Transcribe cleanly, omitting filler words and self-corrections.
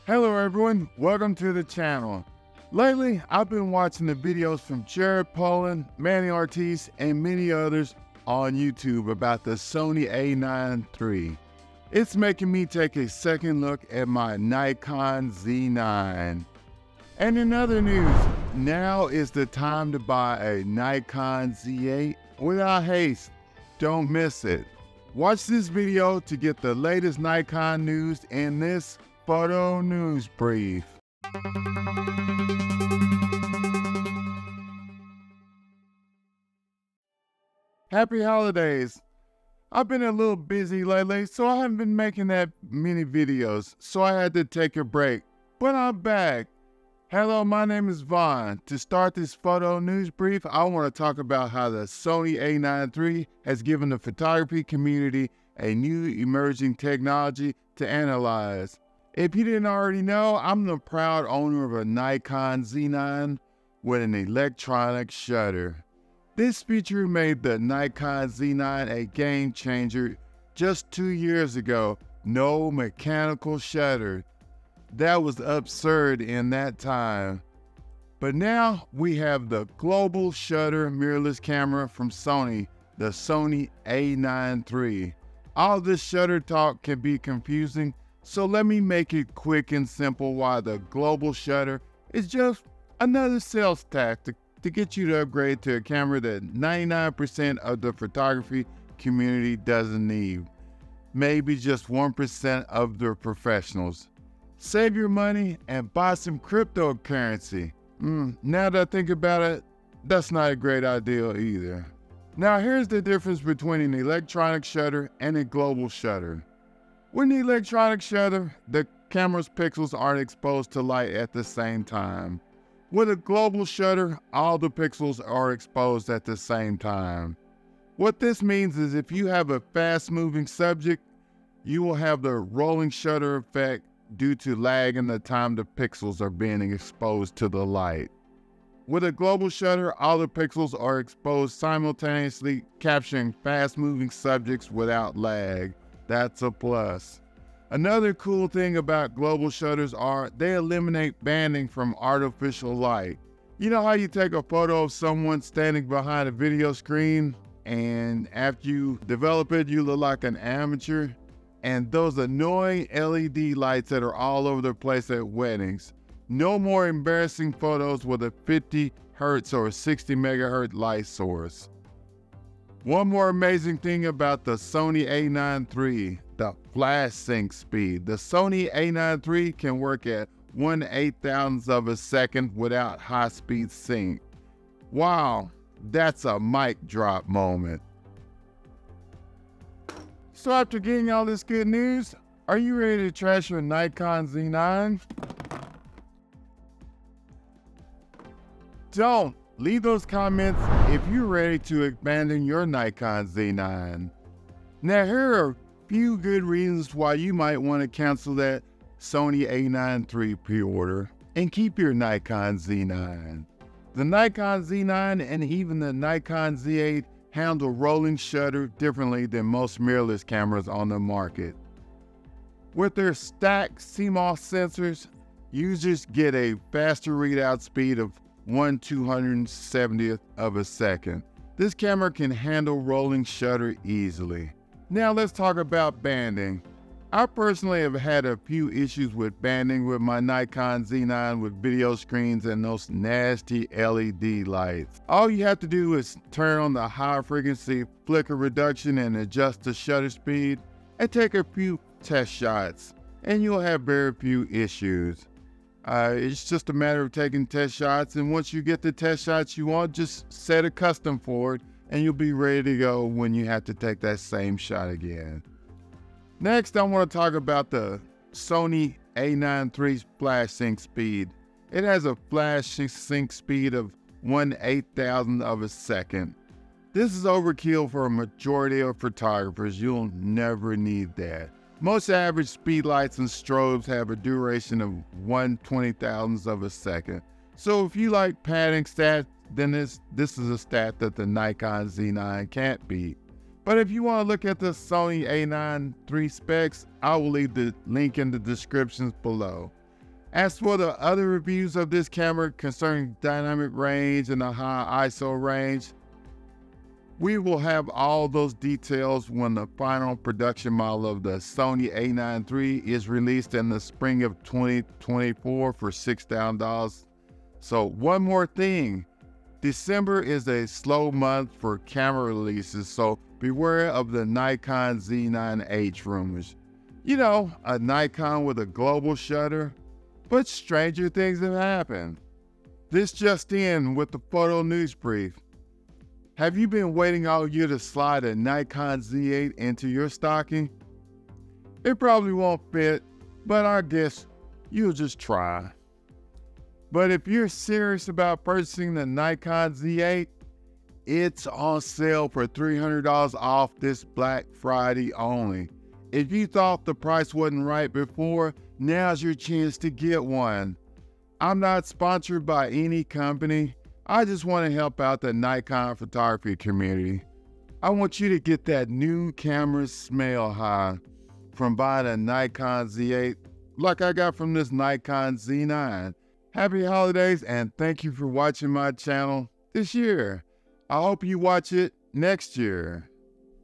Hello everyone, welcome to the channel. Lately, I've been watching the videos from Jared Poland, Manny Ortiz, and many others on YouTube about the Sony A9III. It's making me take a second look at my Nikon Z9. And in other news, now is the time to buy a Nikon Z8 without haste. Don't miss it. Watch this video to get the latest Nikon news in this photo news brief. Happy holidays. I've been a little busy lately, so I haven't been making that many videos, so I had to take a break, but I'm back. Hello, my name is Vaughn. To start this photo news brief, I want to talk about how the Sony A9III has given the photography community a new emerging technology to analyze. If you didn't already know, I'm the proud owner of a Nikon Z9 with an electronic shutter. This feature made the Nikon Z9 a game changer just 2 years ago. No mechanical shutter. That was absurd in that time. But now we have the global shutter mirrorless camera from Sony, the Sony A9III. All this shutter talk can be confusing, so let me make it quick and simple why the global shutter is just another sales tactic to get you to upgrade to a camera that 99% of the photography community doesn't need. Maybe just 1% of the professionals. Save your money and buy some cryptocurrency. Now that I think about it, that's not a great idea either. Now here's the difference between an electronic shutter and a global shutter. With an electronic shutter, the camera's pixels aren't exposed to light at the same time. With a global shutter, all the pixels are exposed at the same time. What this means is if you have a fast-moving subject, you will have the rolling shutter effect due to lag in the time the pixels are being exposed to the light. With a global shutter, all the pixels are exposed simultaneously, capturing fast-moving subjects without lag. That's a plus. Another cool thing about global shutters are they eliminate banding from artificial light. You know how you take a photo of someone standing behind a video screen and after you develop it, you look like an amateur? And those annoying LED lights that are all over the place at weddings. No more embarrassing photos with a 50 Hz or 60 MHz light source. One more amazing thing about the Sony A9III, the flash sync speed. The Sony A9III can work at 1/8,000th of a second without high-speed sync. Wow, that's a mic drop moment. So after getting all this good news, are you ready to trash your Nikon Z9? Don't. Leave those comments if you're ready to abandon your Nikon Z9. Now here are a few good reasons why you might want to cancel that Sony A9III pre-order and keep your Nikon Z9. The Nikon Z9 and even the Nikon Z8 handle rolling shutter differently than most mirrorless cameras on the market. With their stacked CMOS sensors, users get a faster readout speed of 1/270th of a second. This camera can handle rolling shutter easily. Now let's talk about banding. I personally have had a few issues with banding with my Nikon Z9 with video screens and those nasty LED lights. All you have to do is turn on the high frequency flicker reduction and adjust the shutter speed and take a few test shots and you'll have very few issues. It's just a matter of taking test shots, and once you get the test shots you want, just set a custom for it and you'll be ready to go when you have to take that same shot again. Next, I want to talk about the Sony A9III's flash sync speed. It has a flash sync speed of 1/8,000th of a second. This is overkill for a majority of photographers. You'll never need that. Most average speed lights and strobes have a duration of 1/20,000th of a second. So if you like padding stats, then this is a stat that the Nikon Z9 can't beat. But if you want to look at the Sony A9III specs, I will leave the link in the descriptions below. As for the other reviews of this camera concerning dynamic range and the high ISO range, we will have all those details when the final production model of the Sony A9III is released in the spring of 2024 for $6,000. So one more thing, December is a slow month for camera releases, so beware of the Nikon Z9H rumors. You know, a Nikon with a global shutter, but stranger things have happened. This just in with the photo news brief. Have you been waiting all year to slide a Nikon Z8 into your stocking? It probably won't fit, but I guess you'll just try. But if you're serious about purchasing the Nikon Z8, it's on sale for $300 off this Black Friday only. If you thought the price wasn't right before, now's your chance to get one. I'm not sponsored by any company. I just want to help out the Nikon photography community. I want you to get that new camera smell high from buying a Nikon Z8 like I got from this Nikon Z9. Happy holidays and thank you for watching my channel this year. I hope you watch it next year.